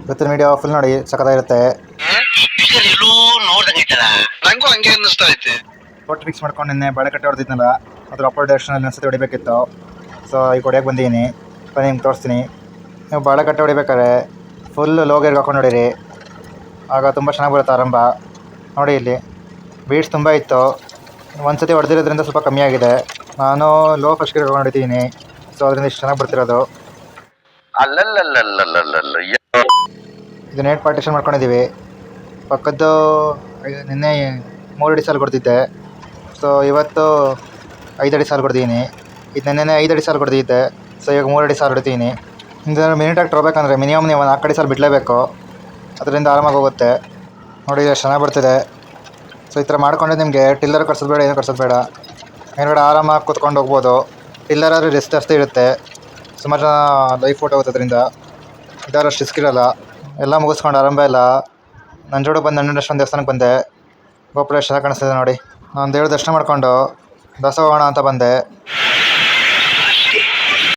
ಇವತ್ತಿನ video full ನೋಡಿ ಸಖತ್ತಾಗಿರುತ್ತೆ. ನಂಗೂ ಹಂಗೆ ಅನ್ನಿಸ್ತಾ ಐತೆ. ಫೋಟೋ ಫಿಕ್ಸ್ ಮಾಡ್ಕೊಂಡು ನಿನ್ನೆ ಬಾಳೆಕಟ್ಟೆ ಹೊಡೆದಿದ್ನಲ್ಲ, ಅದ್ರ ಅಪ್ಪರ್ ಡೈರೆಕ್ಷನಲ್ಲಿ ಒಂದ್ಸತಿ ಹೊಡಿಬೇಕಿತ್ತು. ಸೊ ಈಗ ಹೊಡಿಯೋಕೆ ಬಂದಿದ್ದೀನಿ, ಬನ್ನಿ ನಿಮ್ಗೆ ತೋರಿಸ್ತೀನಿ. ನೀವು ಬಾಳೆಕಟ್ಟೆ ಹೊಡಿಬೇಕಾದ್ರೆ ಫುಲ್ ಲೋ ಗೇರ್ಗೆ ಹಾಕೊಂಡು ಹೊಡೀರಿ, ಆಗ ತುಂಬ ಚೆನ್ನಾಗಿ ಬರುತ್ತೆ ಆರಂಭ. ನೋಡಿ ಇಲ್ಲಿ ಬೀಟ್ಸ್ ತುಂಬ ಇತ್ತು, ಒಂದು ಸತಿ ಹೊಡೆದಿರೋದ್ರಿಂದ ಸ್ವಲ್ಪ ಕಮ್ಮಿ ಆಗಿದೆ. ನಾನು ಲೋ ಫಸ್ಟ್ ಗೇರ್ಗೆ ಹಾಕೊಂಡು ಹೊಡಿತೀನಿ, ಸೊ ಅದರಿಂದ ಇಷ್ಟು ಚೆನ್ನಾಗಿ ಬರ್ತಿರೋದು. ಇದು ನೇಟ್ ಪಾರ್ಟಿಷನ್ ಮಾಡ್ಕೊಂಡಿದ್ದೀವಿ. ಪಕ್ಕದ್ದು ನಿನ್ನೆ 3 ಅಡಿ ಸಾಲು ಕೊಡ್ತಿದ್ದೆ, ಸೊ ಇವತ್ತು 5 ಅಡಿ ಸಾಲು ಕೊಡ್ತಿದ್ದೀನಿ. ಇದು ನೆನ್ನೆ 5 ಅಡಿ ಸಾಲು ಕೊಡ್ತಿದ್ದೆ, ಸೊ ಇವಾಗ 3 ಅಡಿ ಸಾಲು ಹೊಡ್ತೀನಿ. ಇದು ಮಿನಿಟಾಗಿ ತಗೋಬೇಕಂದ್ರೆ ಮಿನಿಮಮ್ ನೀವು 4 ಅಡಿ ಸಾಲು ಬಿಡಲೇಬೇಕು, ಅದರಿಂದ ಆರಾಮಾಗಿ ಹೋಗುತ್ತೆ. ನೋಡಿ ಎಷ್ಟು ಚೆನ್ನಾಗಿ ಬರ್ತಿದೆ. ಸೊ ಈ ಥರ ಮಾಡ್ಕೊಂಡ್ರೆ ನಿಮಗೆ ಟಿಲ್ಲರ್ ಕಟ್ಸೋದು ಬೇಡ, ಏನು ಕಟ್ಸೋದು ಬೇಡ, ಮೇಲ್ಗಡೆ ಆರಾಮಾಗಿ ಕೂತ್ಕೊಂಡು ಹೋಗ್ಬೋದು. ಟಿಲ್ಲರ್ ಆದರೆ ರಿಸ್ಕ್ ಜಾಸ್ತಿ ಇರುತ್ತೆ, ಸುಮಾರು ಜನ ಲೈಫ್ ಫೋಟೋ ಆಗುತ್ತೆ ಅದರಿಂದ. ಇದಾದ್ರೆ ಅಷ್ಟು ರಿಸ್ಕ್ ಇರೋಲ್ಲ. ಎಲ್ಲ ಮುಗಿಸ್ಕೊಂಡು ಆರಂಭ ಇಲ್ಲ ನನ್ನ ಜೋಡು ಬಂದು ನಂಜುಂಡೇಶ್ವರ ದೇವಸ್ಥಾನಕ್ಕೆ ಬಂದೆ. ಗೋಪುರ ಎಷ್ಟು ಚೆನ್ನಾಗಿ ಕಾಣಿಸ್ತಿದೆ ನೋಡಿ. ನಾನು ದೇವ್ರ ದರ್ಶನ ಮಾಡ್ಕೊಂಡು ದಾಸೋಹ ಹೋಗೋಣ ಅಂತ ಬಂದೆ.